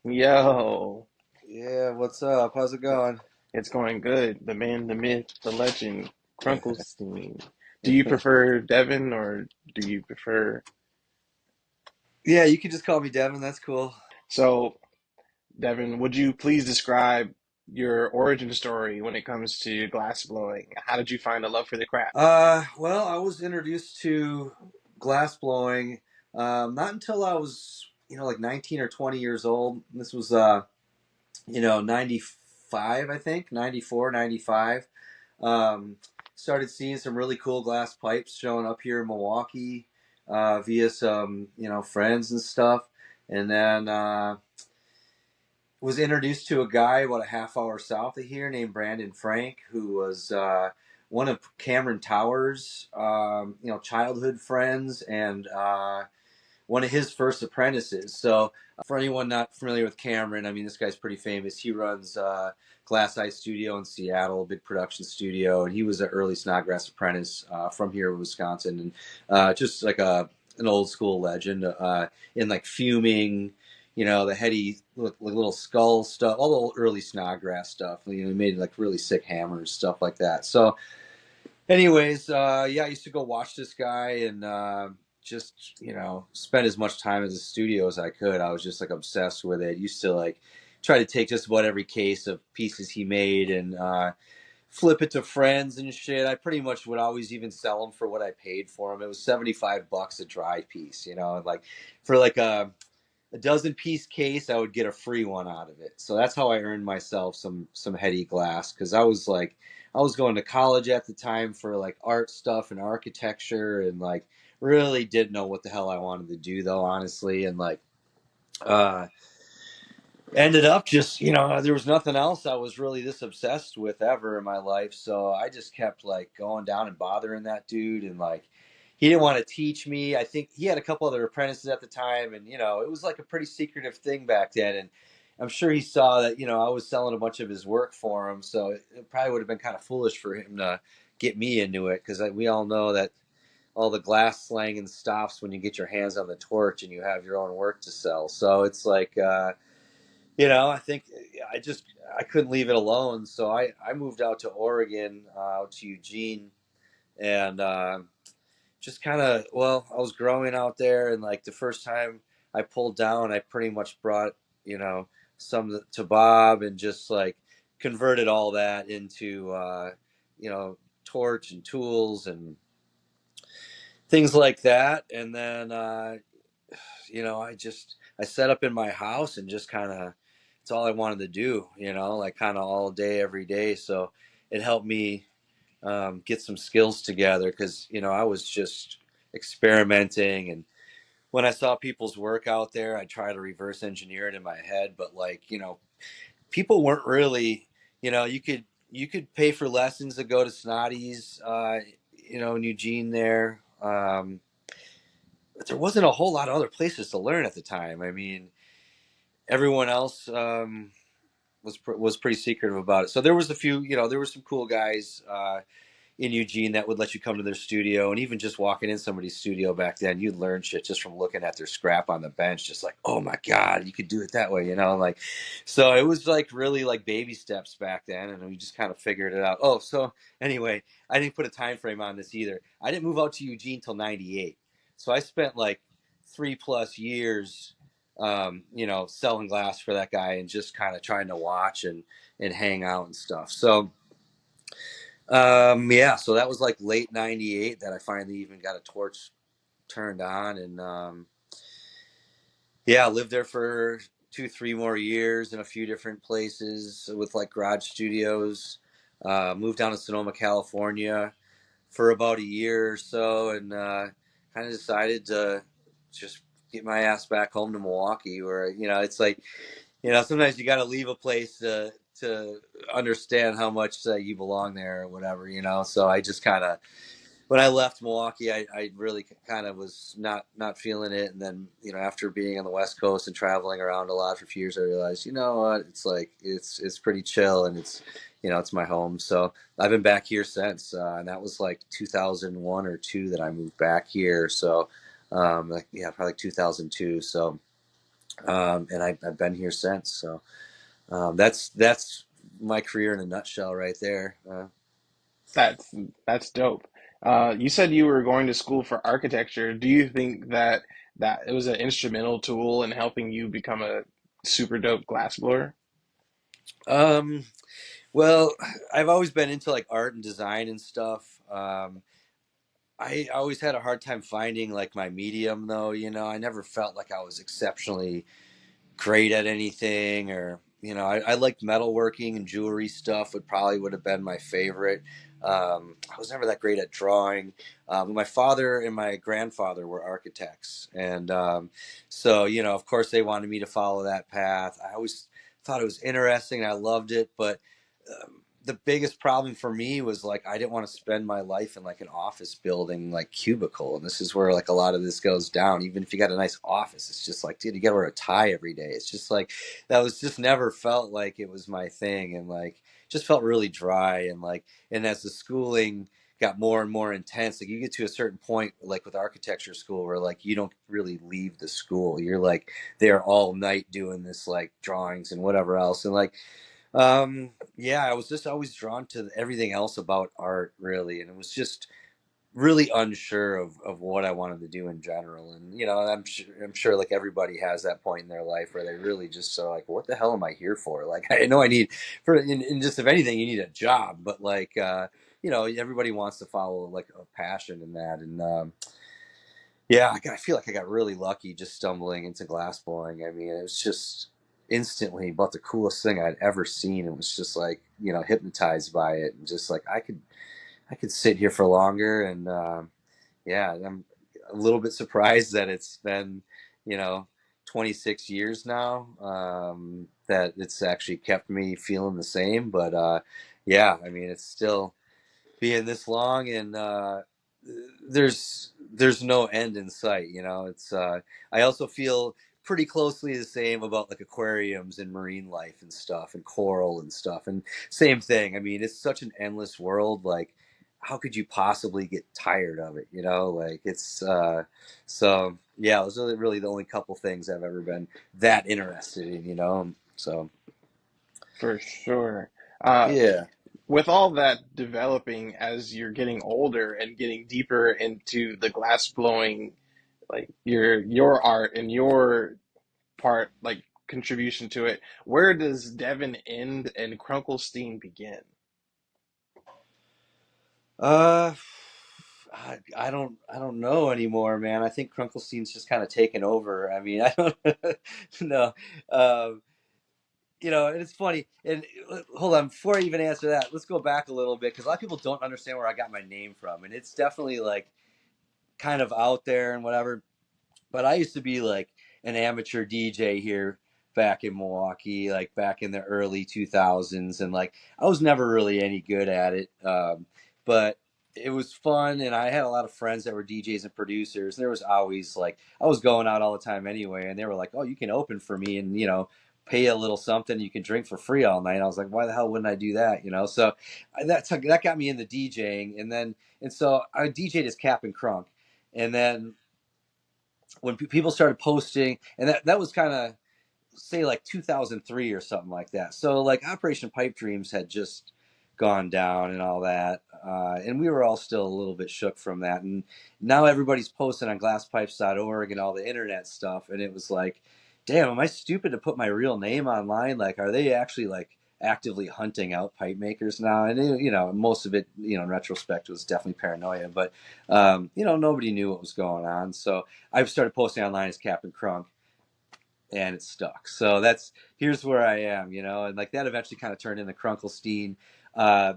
Yo, Yeah, what's up? How's it going? it's going good. The man, the myth, the legend, Crunklestein. Do you prefer Devin or do you prefer? Yeah, you can just call me Devin. That's cool. So, Devin, would you please describe your origin story when it comes to glass blowing? How did you find a love for the craft? Well, I was introduced to glass blowing not until I was, like 19 or 20 years old. This was, 95, I think, 94, 95. Um, Started seeing some really cool glass pipes showing up here in Milwaukee via some, friends and stuff. And then was introduced to a guy about a half hour south of here named Brandon Frank, who was one of Cameron Towers, childhood friends and one of his first apprentices. So, for anyone not familiar with Cameron, I mean, this guy's pretty famous. He runs Glass Eye Studio in Seattle, a big production studio, and he was an early Snodgrass apprentice from here in Wisconsin, and just like an old school legend in like fuming. The Heady little skull stuff, all the early Snodgrass stuff. He made like really sick hammers, stuff like that. So, anyways, yeah, I used to go watch this guy and just spend as much time at the studio as I could. I was just like obsessed with it. Used to like try to take just about every case of pieces he made and flip it to friends and shit. I pretty much would always even sell them for what I paid for them. It was $75 a dry piece, and like for like a dozen piece case, I would get a free one out of it. So that's how I earned myself some Heady glass, because I was going to college at the time for like art stuff and architecture, and like really didn't know what the hell I wanted to do though, honestly. And like uh ended up just, there was nothing else I was really this obsessed with ever in my life. So I just kept like going down and bothering that dude. And like, he didn't want to teach me. I think he had a couple other apprentices at the time. And, it was like a pretty secretive thing back then. And I'm sure he saw that, I was selling a bunch of his work for him. So it probably would have been kind of foolish for him to get me into it. Cause we all know that all the glass slang and stops when you get your hands on the torch and you have your own work to sell. So it's like, I think I couldn't leave it alone, so I moved out to Oregon, out to Eugene, and just kind of, well, I was growing out there, and like the first time I pulled down, I pretty much brought you know some to Bob and just like converted all that into you know torch and tools and things like that, and then I set up in my house and just kind of it's all I wanted to do, like kind of all day every day. So it helped me get some skills together because I was just experimenting, and when I saw people's work out there, I try to reverse engineer it in my head. But like people weren't really, you could pay for lessons to go to Snotty's, in Eugene there. But there wasn't a whole lot of other places to learn at the time. I mean, everyone else was pretty secretive about it. So there was a few, there were some cool guys in Eugene that would let you come to their studio, and even just walking in somebody's studio back then, you'd learn shit just from looking at their scrap on the bench. Just like, oh my god, you could do it that way, like. So it was like really like baby steps back then, and we just kind of figured it out. Oh, so anyway, I didn't put a time frame on this either. I didn't move out to Eugene till '98, so I spent like 3+ years selling glass for that guy and just kind of trying to watch and hang out and stuff. So yeah, so that was like late '98 that I finally even got a torch turned on, and yeah, I lived there for 2, 3 more years in a few different places with like garage studios. Moved down to Sonoma, California for about a year or so, and kind of decided to just get my ass back home to Milwaukee, where it's like sometimes you got to leave a place to understand how much you belong there or whatever. So I just kind of when I left Milwaukee, I really kind of was not feeling it, and then after being on the West Coast and traveling around a lot for a few years, I realized what it's like it's pretty chill, and it's my home. So I've been back here since, and that was like 2001 or two that I moved back here. So like, yeah, probably like 2002. So And I've been here since. So that's my career in a nutshell, right there. That's that's dope. You said you were going to school for architecture. Do you think that it was an instrumental tool in helping you become a super dope glassblower? Um, well, I've always been into like art and design and stuff. I always had a hard time finding like my medium, though. I never felt like I was exceptionally great at anything, or I liked metalworking and jewelry stuff. Would have been my favorite. I was never that great at drawing. My father and my grandfather were architects, and so of course, they wanted me to follow that path. I always thought it was interesting. I loved it, but the biggest problem for me was like I didn't want to spend my life in like an office building like cubicle, and this is where like a lot of this goes down. Even if you got a nice office, it's just like, dude, you gotta wear a tie every day. It's just like that was just never felt like it was my thing, and like just felt really dry. And as the schooling got more and more intense, like you get to a certain point like with architecture school where like you don't really leave the school. You're like there all night doing this like drawings and whatever else, and like yeah, I was just always drawn to everything else about art, really, and it was just really unsure of what I wanted to do in general. And I'm sure like everybody has that point in their life where they really just are like, what the hell am I here for? Like, I know I need for in just if anything, you need a job, but like everybody wants to follow like a passion in that. And yeah, I feel like I got really lucky just stumbling into glass blowing. I mean, it was just instantly about the coolest thing I'd ever seen. It was just like, hypnotized by it, and just like I could sit here for longer. And yeah, I'm a little bit surprised that it's been, you know, 26 years now, that it's actually kept me feeling the same. But yeah, I mean, it's still being this long, and there's no end in sight. It's I also feel pretty closely the same about like aquariums and marine life and stuff and coral and stuff, and same thing. I mean, it's such an endless world. Like, how could you possibly get tired of it? Like it's so yeah, those are really the only couple things I've ever been that interested in. So For sure. Uh, yeah. with all that developing as you're getting older and getting deeper into the glass blowing, like your art and your part, like contribution to it, where does Devin end and Crunklestein begin? Uh, I don't know anymore, man. I think Crunklestein's just kind of taken over. I mean, I don't know. Um, and it's funny. And hold on, before I even answer that, let's go back a little bit because a lot of people don't understand where I got my name from, and it's definitely like kind of out there and whatever. But I used to be like an amateur DJ here back in Milwaukee, like back in the early 2000s. And like I was never really any good at it. But it was fun. And I had a lot of friends that were DJs and producers. And there was always like, I was going out all the time anyway. And they were like, oh, you can open for me and, pay a little something. You can drink for free all night. I was like, why the hell wouldn't I do that? So that got me into DJing. And so I DJed as Cap'n Crunk. And then when people started posting, and that was kind of say like 2003 or something like that. So like Operation Pipe Dreams had just gone down and all that, and we were all still a little bit shook from that. And now everybody's posting on glasspipes.org and all the internet stuff, and it was like, damn, am I stupid to put my real name online? Like, are they actually like actively hunting out pipe makers now? And most of it, in retrospect, was definitely paranoia, but nobody knew what was going on. So I started posting online as Captain Crunk, and it stuck. So here's where I am, and like that eventually kind of turned into Crunklestein. Uh,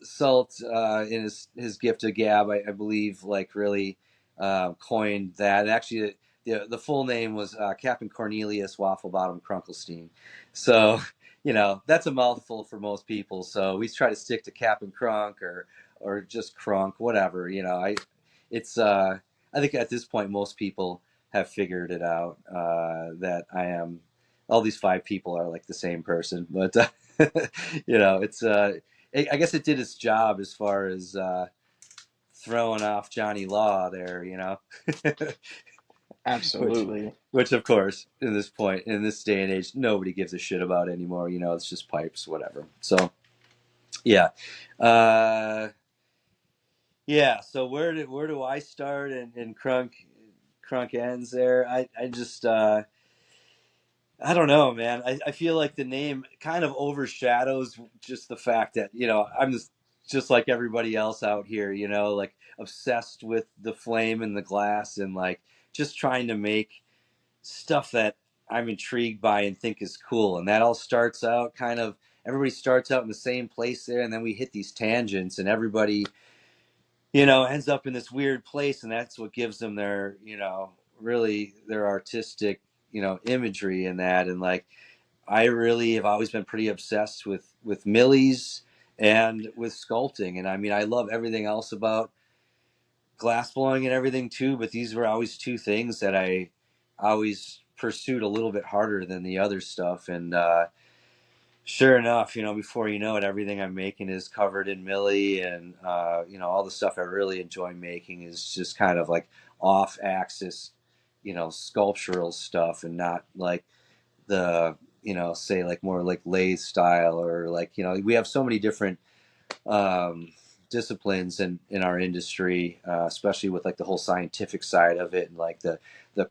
Salt, in his gift of gab, I believe, like really coined that. And actually, the full name was Captain Cornelius Waffle Bottom Crunklestein. So that's a mouthful for most people. So we try to stick to Captain Crunk or just Crunk, whatever. It's I think at this point most people have figured it out, that I am. All these five people are like the same person, but it's I guess it did its job as far as throwing off Johnny Law there. which, Absolutely. which of course, in this point, in this day and age, nobody gives a shit about anymore. It's just pipes, whatever. So yeah, uh, yeah. So where do I start and Crunk ends there? I just I don't know, man. I feel like the name kind of overshadows just the fact that, I'm just like everybody else out here, like obsessed with the flame and the glass and like just trying to make stuff that I'm intrigued by and think is cool. And that all starts out kind of everybody starts out in the same place there, and then we hit these tangents and everybody, ends up in this weird place, and that's what gives them their, really their artistic, imagery in that. And like I really have always been pretty obsessed with millies and with sculpting, and I mean I love everything else about glass blowing and everything too. But these were always two things that I always pursued a little bit harder than the other stuff. And sure enough, before you know it, everything I'm making is covered in millie, and all the stuff I really enjoy making is just kind of like off axis, sculptural stuff, and not like the say like more like lathe style, or like we have so many different um, disciplines in our industry, especially with like the whole scientific side of it, and like the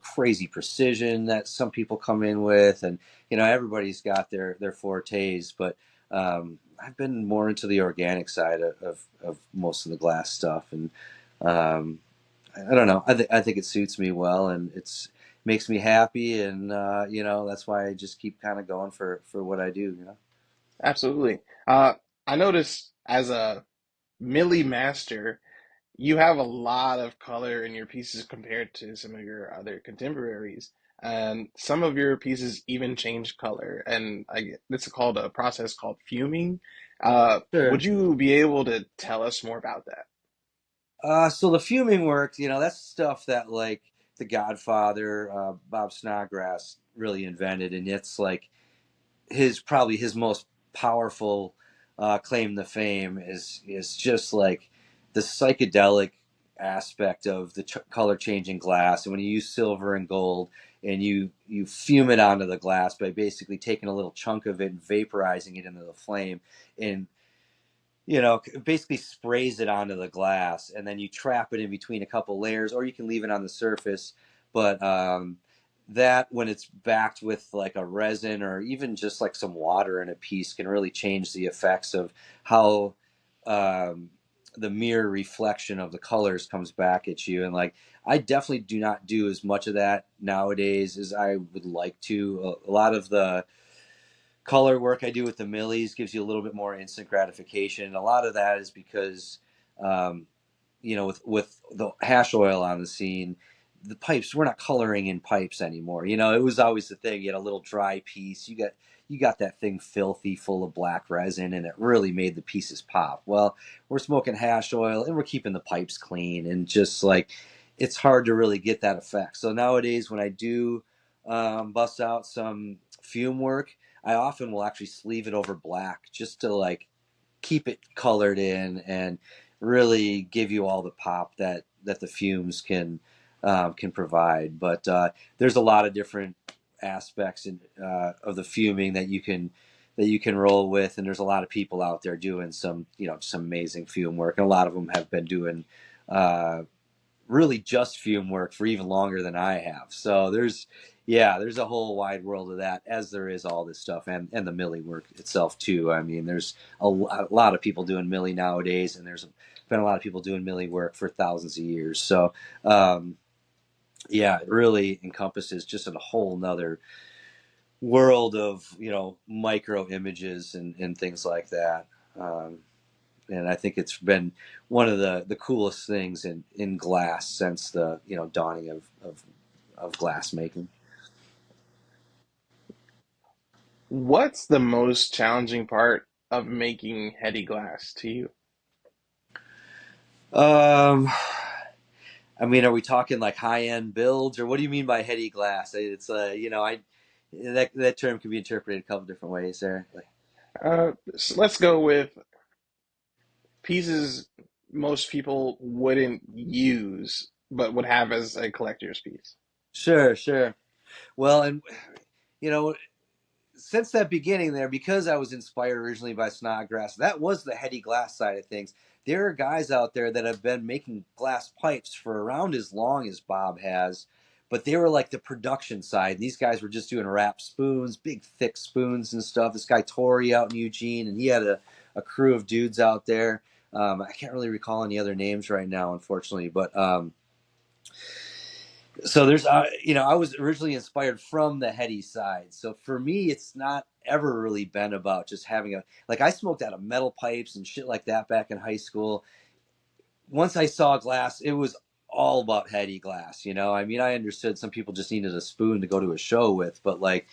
crazy precision that some people come in with. And everybody's got their fortes, but I've been more into the organic side of most of the glass stuff. And um, I don't know. I think it suits me well, and it's makes me happy, and that's why I just keep kind of going for what I do. Absolutely. I noticed as a Millie master, you have a lot of color in your pieces compared to some of your other contemporaries. And some of your pieces even change color. And it's called a process called fuming. Sure. Would you be able to tell us more about that? So the fuming work, that's stuff that like the Godfather, Bob Snodgrass really invented, and it's like probably his most powerful claim to fame is just like the psychedelic aspect of the color changing glass. And when you use silver and gold and you fume it onto the glass by basically taking a little chunk of it and vaporizing it into the flame, and basically sprays it onto the glass, and then you trap it in between a couple layers, or you can leave it on the surface. But that, when it's backed with like a resin or even just like some water in a piece, can really change the effects of how um, the mirror reflection of the colors comes back at you. And like, I definitely do not do as much of that nowadays as I would like to. A lot of the color work I do with the millies gives you a little bit more instant gratification. And a lot of that is because, um, with the hash oil on the scene, the pipes, we're not coloring in pipes anymore. It was always the thing. You had a little dry piece. You got that thing filthy, full of black resin, and it really made the pieces pop. Well, we're smoking hash oil and we're keeping the pipes clean, and just like it's hard to really get that effect. So nowadays, when I do bust out some fume work, I often will actually sleeve it over black just to like keep it colored in and really give you all the pop that the fumes can provide. But there's a lot of different aspects of the fuming that you can roll with, and there's a lot of people out there doing some amazing fume work, and a lot of them have been doing uh, really just fume work for even longer than I have. So there's a whole wide world of that, as there is all this stuff, and the millie work itself too. I mean, there's a lot of people doing millie nowadays, and there's been a lot of people doing millie work for thousands of years. So um, yeah, it really encompasses just a whole nother world of micro images and things like that. Um, and I think it's been one of the coolest things in glass since the dawning of glass making. What's the most challenging part of making heady glass to you? Um, I mean, are we talking like high end builds, or what do you mean by heady glass? It's I that term can be interpreted a couple different ways there. Like, So let's go with pieces most people wouldn't use, but would have as a collector's piece. Sure, sure. Well, and you know, since that beginning there, because I was inspired originally by Snodgrass, that was the Heady glass side of things. There are guys out there that have been making glass pipes for around as long as Bob has, but they were like the production side. These guys were just doing wrap spoons, big thick spoons and stuff. This guy Tori out in Eugene, and he had a crew of dudes out there. I can't really recall any other names right now, unfortunately, but so there's I was originally inspired from the Heady side, so for me it's not ever really been about just having a, like, I smoked out of metal pipes and shit like that back in high school. Once I saw glass, it was all about Heady glass. I mean, I understood some people just needed a spoon to go to a show with, but like,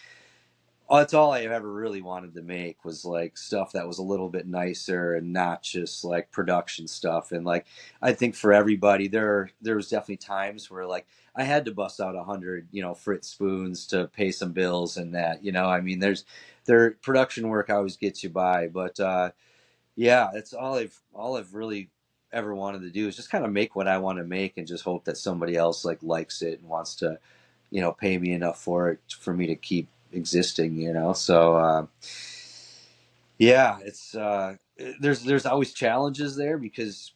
that's all I ever really wanted to make was like stuff that was a little bit nicer and not just like production stuff. And like, I think for everybody, there was definitely times where like I had to bust out 100, Fritz spoons to pay some bills and that. I mean, their production work always gets you by, but yeah, that's all I've really ever wanted to do is just kind of make what I want to make and just hope that somebody else like likes it and wants to pay me enough for it for me to keep existing. So yeah, it's there's always challenges there because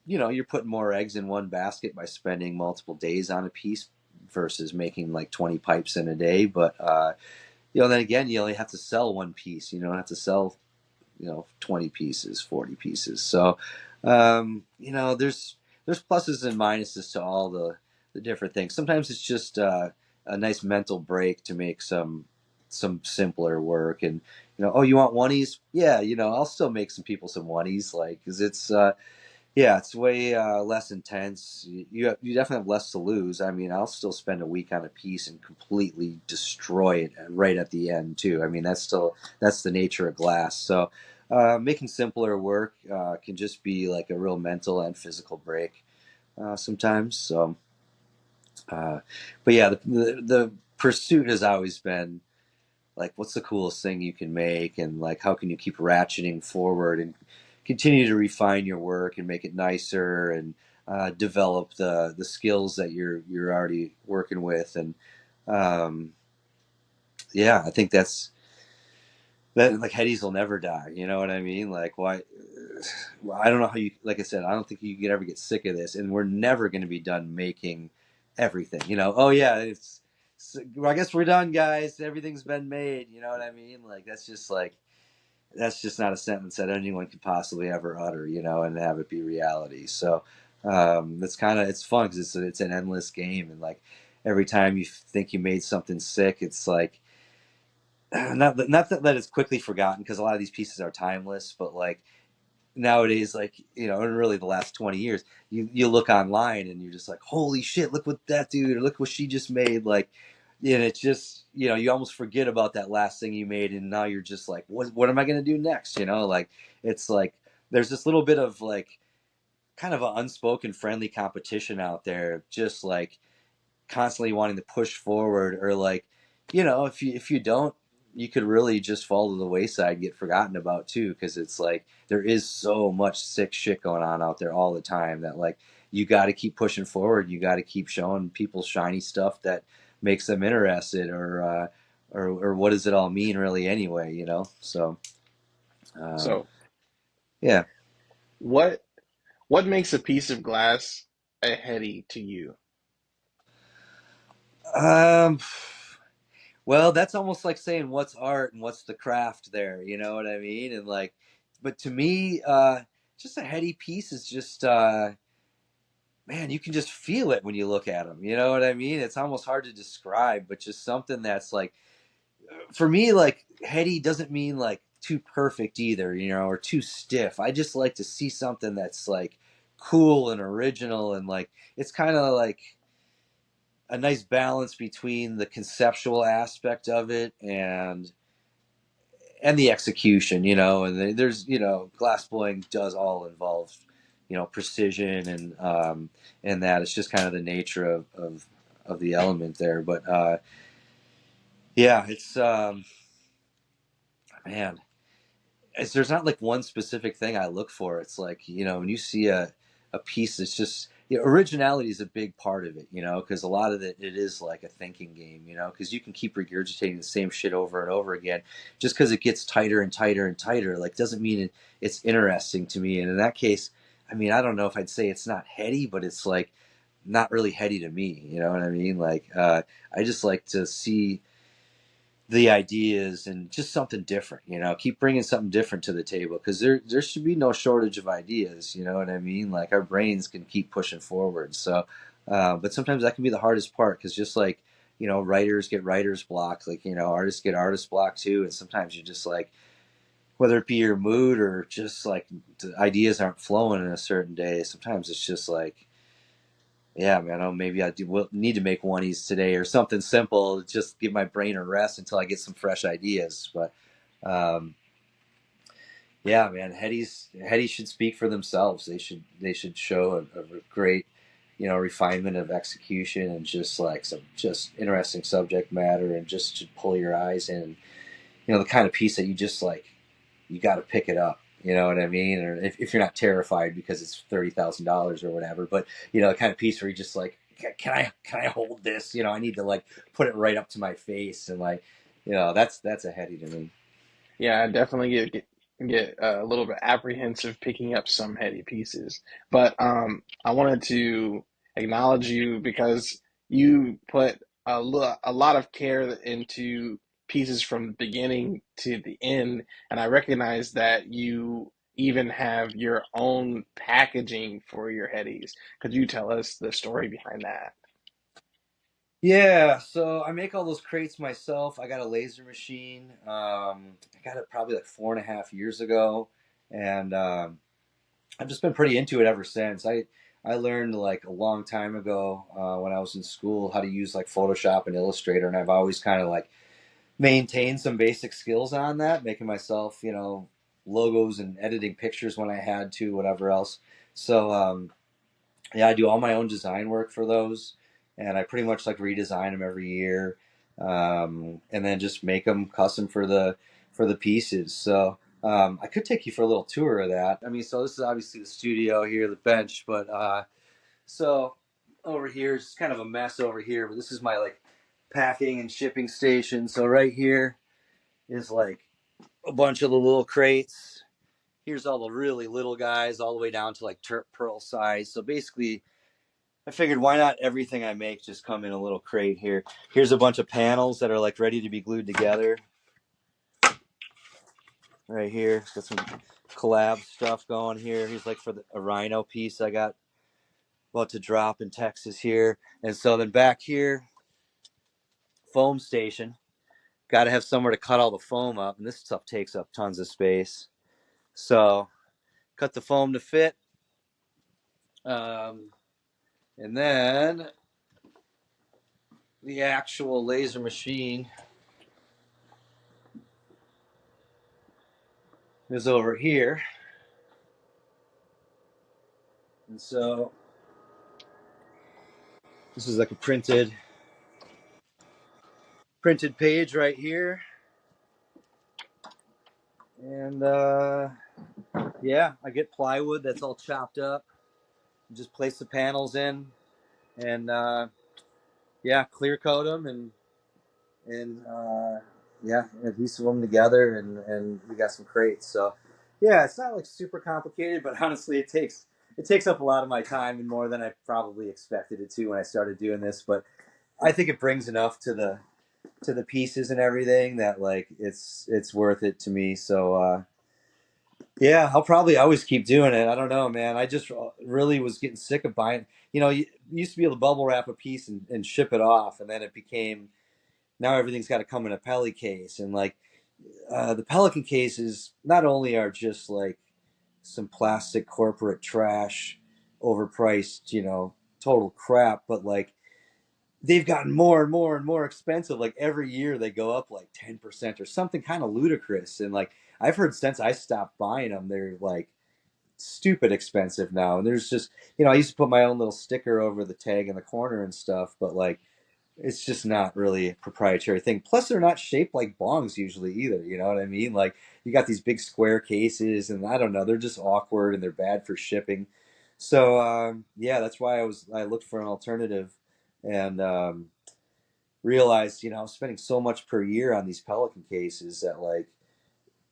you're putting more eggs in one basket by spending multiple days on a piece versus making like 20 pipes in a day. But then again, you only have to sell one piece. You don't have to sell 20 pieces, 40 pieces. So there's pluses and minuses to all the different things. Sometimes it's just a nice mental break to make some simpler work. And oh, you want oneies? Yeah, I'll still make some people some oneies, like, because it's yeah, it's way less intense. You definitely have less to lose. I mean, I'll still spend a week on a piece and completely destroy it right at the end too. I mean, that's the nature of glass. So making simpler work can just be like a real mental and physical break sometimes. So, uh, but yeah, the pursuit has always been like, what's the coolest thing you can make, and like how can you keep ratcheting forward and continue to refine your work and make it nicer and develop the skills that you're already working with. And um, yeah, I think that like Headies will never die. You know what I mean? Like, why? Well, I don't know how you. Like I said, I don't think you can ever get sick of this, and we're never going to be done making everything. Oh yeah, I guess we're done, guys. Everything's been made. You know what I mean? Like, that's just not a sentence that anyone could possibly ever utter. And have it be reality. So it's fun because it's an endless game, and like every time you think you made something sick, it's like not that it's quickly forgotten because a lot of these pieces are timeless, but like nowadays, like, in really the last 20 years, you look online and you're just like, holy shit, look what that dude, or look what she just made. Like, and it's just, you almost forget about that last thing you made, and now you're just like, what am I going to do next? Like, it's like there's this little bit of like kind of an unspoken friendly competition out there, just like constantly wanting to push forward, or like, if you don't, you could really just fall to the wayside, get forgotten about too, because it's like there is so much sick shit going on out there all the time that like you got to keep pushing forward. You got to keep showing people shiny stuff that makes them interested, or what does it all mean really anyway? So um, So, yeah. what what makes a piece of glass a heady to you? Um, Well, that's almost like saying what's art and what's the craft there. You know what I mean? And like, but to me, just a heady piece is just, man, you can just feel it when you look at them. You know what I mean? It's almost hard to describe, but just something that's like, for me, like heady doesn't mean like too perfect either, or too stiff. I just like to see something that's like cool and original, and like it's kind of like a nice balance between the conceptual aspect of it and the execution, and there's, glass blowing does all involve, precision and that it's just kind of the nature of the element there. But yeah, it's man, there's not like one specific thing I look for. It's like, when you see a piece that's just, yeah, originality is a big part of it, because a lot of it is like a thinking game, because you can keep regurgitating the same shit over and over again. Just because it gets tighter and tighter and tighter, like doesn't mean it's interesting to me. And in that case, I mean, I don't know if I'd say it's not heady, but it's like not really heady to me. You know what I mean? Like, I just like to see the ideas and just something different, keep bringing something different to the table, because there should be no shortage of ideas, you know what I mean? Like our brains can keep pushing forward. So but sometimes that can be the hardest part, because just like, writers get writer's block, like, artists get artist block too. And sometimes you just like, whether it be your mood or just like the ideas aren't flowing in a certain day, sometimes it's just like, yeah, man, oh, maybe will need to make oneies today or something simple, just give my brain a rest until I get some fresh ideas. But um, yeah, man, Heady should speak for themselves. They should show a great, refinement of execution, and just like some just interesting subject matter, and just should pull your eyes in. The kind of piece that you just like, you got to pick it up. You know what I mean? Or if you're not terrified because it's $30,000 or whatever, but the kind of piece where you just like, can I hold this? I need to like put it right up to my face, and like, that's a Heady to me. Yeah, I definitely get a little bit apprehensive picking up some heady pieces, but I wanted to acknowledge you because you put a lot of care into pieces from the beginning to the end, and I recognize that you even have your own packaging for your headies. Could you tell us the story behind that? Yeah, so I make all those crates myself. I got a laser machine. I got it probably like 4.5 years ago, and I've just been pretty into it ever since. I learned like a long time ago, when I was in school, how to use like Photoshop and Illustrator, and I've always kind of like maintained some basic skills on that, making myself, logos and editing pictures when I had to, whatever else. So yeah, I do all my own design work for those, and I pretty much like redesign them every year, and then just make them custom for the pieces. So I could take you for a little tour of that. I mean, so this is obviously the studio here, the bench, but so over here is kind of a mess over here, but this is my like packing and shipping station. So right here is like a bunch of the little crates. Here's all the really little guys, all the way down to like pearl size. So basically, I figured why not everything I make just come in a little crate here. Here's a bunch of panels that are like ready to be glued together. Right here, got some collab stuff going here. Here's like for a rhino piece I got about to drop in Texas here. And so then back here, foam station. Got to have somewhere to cut all the foam up, and this stuff takes up tons of space. So cut the foam to fit. Um, and then the actual laser machine is over here. And so this is like a printed page right here. And yeah, I get plywood that's all chopped up. Just place the panels in, and yeah, clear coat them, and yeah, adhesive them together, and we got some crates. So yeah, it's not like super complicated, but honestly, it takes up a lot of my time, and more than I probably expected it to when I started doing this. But I think it brings enough to the pieces and everything that like it's worth it to me. So yeah, I'll probably always keep doing it. I don't know, man. I just really was getting sick of buying. You used to be able to bubble wrap a piece and ship it off, and then it became, now everything's got to come in a Peli case, and like the Pelican cases not only are just like some plastic corporate trash, overpriced, total crap, but like they've gotten more and more and more expensive. Like every year they go up like 10% or something kind of ludicrous. And like I've heard since I stopped buying them, they're like stupid expensive now. And there's just, I used to put my own little sticker over the tag in the corner and stuff, but like it's just not really a proprietary thing. Plus, they're not shaped like bongs usually either. You know what I mean? Like you got these big square cases, and I don't know, they're just awkward and they're bad for shipping. So yeah, that's why I looked for an alternative, and realized, I was spending so much per year on these Pelican cases that like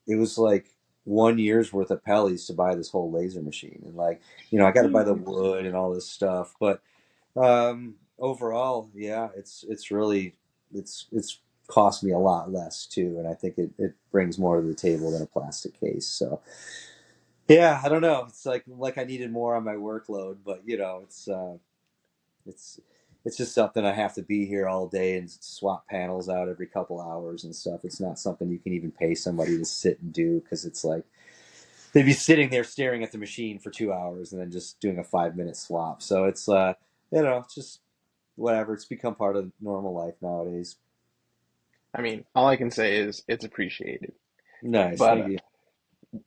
it was like 1 year's worth of pellies to buy this whole laser machine, and like I got to buy the wood and all this stuff, but overall, yeah, it's really it's cost me a lot less too, and I think it brings more to the table than a plastic case. So yeah, I don't know. It's like I needed more on my workload, but it's it's just something I have to be here all day and swap panels out every couple hours and stuff. It's not something you can even pay somebody to sit and do, because it's like they'd be sitting there staring at the machine for 2 hours and then just doing a 5 minute swap. So it's it's just whatever. It's become part of normal life nowadays. I mean, all I can say is it's appreciated. Nice, thank But you.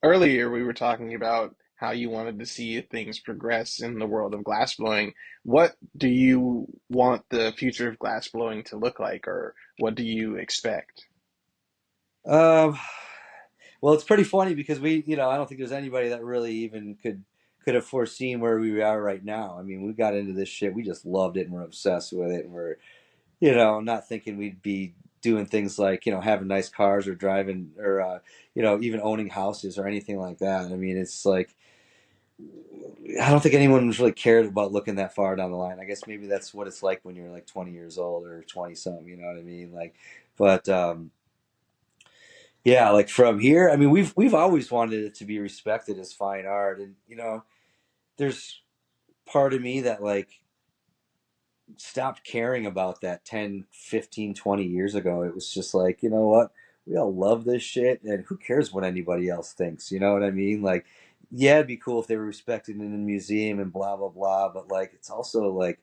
earlier we were talking about how you wanted to see things progress in the world of glass blowing. What do you want the future of glass blowing to look like, or what do you expect? Um, well, it's pretty funny because I don't think there's anybody that really even could have foreseen where we are right now. I mean, we got into this shit, we just loved it and we're obsessed with it, and we're not thinking we'd be doing things like having nice cars or driving or even owning houses or anything like that. I mean, it's like I don't think anyone was really cared about looking that far down the line. I guess maybe that's what it's like when you're like 20 years old or 20 something. You know what I mean? Like, but yeah, like from here, I mean, we've always wanted it to be respected as fine art, and there's part of me that like stopped caring about that 10, 15, 20 years ago. It was just like, you know what? We all love this shit, and who cares what anybody else thinks? You know what I mean? Like, yeah, it'd be cool if they were respected in a museum and blah, blah, blah. But, like, it's also like,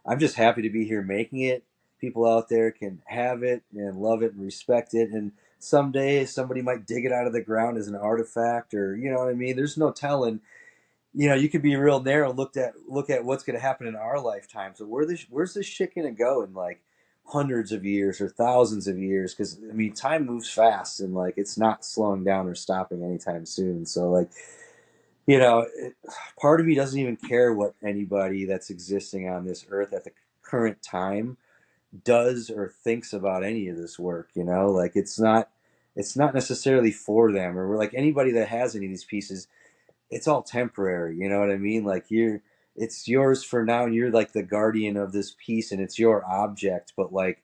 I'm just happy to be here making it. People out there can have it and love it and respect it. And someday somebody might dig it out of the ground as an artifact, or, you know what I mean? There's no telling. You could be real narrow, look at what's going to happen in our lifetime. So where's this shit going to go in like hundreds of years or thousands of years? Because I mean, time moves fast, and like it's not slowing down or stopping anytime soon. So like you know, it, part of me doesn't even care what anybody that's existing on this earth at the current time does or thinks about any of this work. Like it's not necessarily for them, or like anybody that has any of these pieces, it's all temporary. You know what I mean? Like it's yours for now, and you're like the guardian of this piece, and it's your object. But like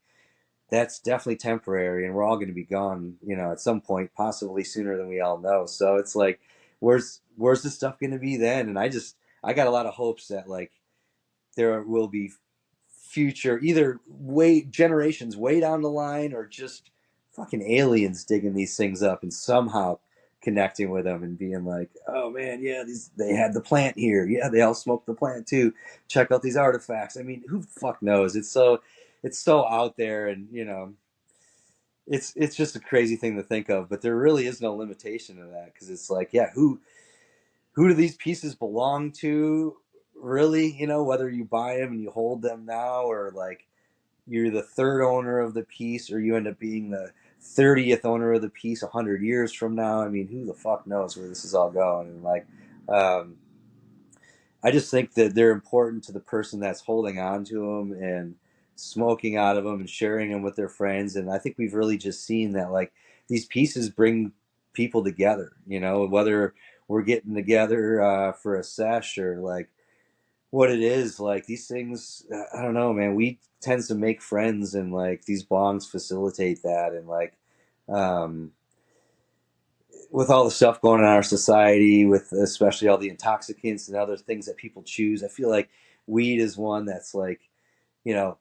that's definitely temporary, and we're all going to be gone. At some point, possibly sooner than we all know. So it's like, where's this stuff going to be then? And I got a lot of hopes that like there will be future either way generations way down the line, or just fucking aliens digging these things up and somehow connecting with them and being like, oh man, yeah, they had the plant here, yeah, they all smoked the plant too, check out these artifacts. I mean, who the fuck knows? It's so out there, and it's just a crazy thing to think of, but there really is no limitation to that, because it's like, yeah, who do these pieces belong to, really? Whether you buy them and you hold them now, or like you're the third owner of the piece, or you end up being the 30th owner of the piece 100 years from now. I mean, who the fuck knows where this is all going? And like um, I just think that they're important to the person that's holding on to them and smoking out of them and sharing them with their friends. And I think we've really just seen that like these pieces bring people together, whether we're getting together for a sesh, or like what it is. Like these things, I don't know, man, we tends to make friends, and like these bongs facilitate that. And like um, with all the stuff going on in our society, with especially all the intoxicants and other things that people choose, I feel like weed is one that's like,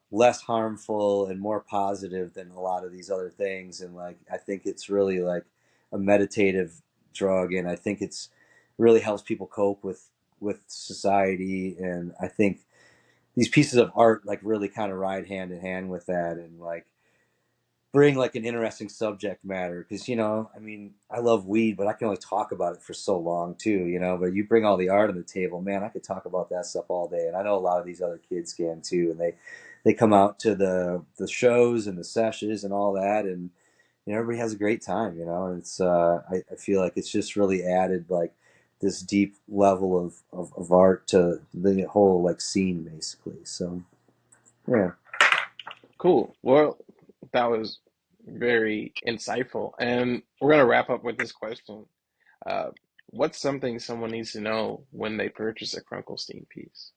less harmful and more positive than a lot of these other things. And like, I think it's really like a meditative drug. And I think it's really helps people cope with society. And I think these pieces of art like really kind of ride hand in hand with that, and like bring like an interesting subject matter, because I mean, I love weed, but I can only talk about it for so long too. But you bring all the art on the table, man, I could talk about that stuff all day. And I know a lot of these other kids can too, and they come out to the shows and the sessions and all that, and everybody has a great time. And it's I feel like it's just really added like this deep level of art to the whole like scene basically. So yeah. Cool. Well, that was very insightful. And we're going to wrap up with this question. Uh, what's something someone needs to know when they purchase a Crunklestein piece?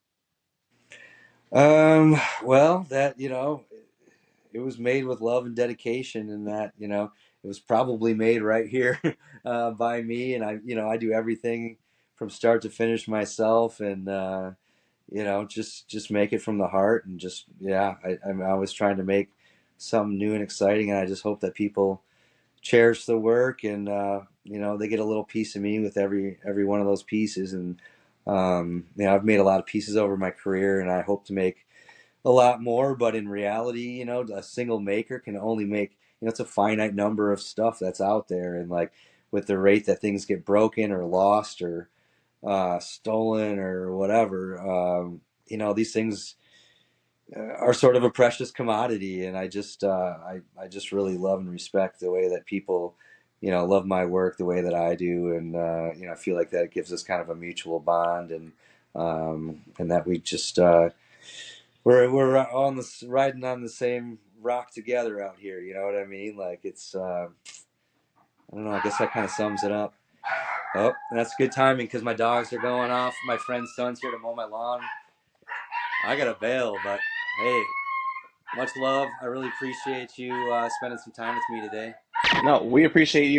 Well, that, it was made with love and dedication, and that, it was probably made right here by me. And I do everything from start to finish myself, and just make it from the heart, and just yeah, I'm always trying to make something new and exciting, and I just hope that people cherish the work, and they get a little piece of me with every one of those pieces. And I've made a lot of pieces over my career, and I hope to make a lot more. But in reality, a single maker can only make, it's a finite number of stuff that's out there. And like with the rate that things get broken or lost or stolen or whatever, these things are sort of a precious commodity. And I just really love and respect the way that people, love my work the way that I do. And I feel like that gives us kind of a mutual bond, and that we just we're on this riding on the same rock together out here. You know what I mean? Like it's I don't know. I guess that kind of sums it up. Oh, and that's good timing because my dogs are going off. My friend's son's here to mow my lawn. I gotta bail, but hey, much love. I really appreciate you spending some time with me today. No, we appreciate you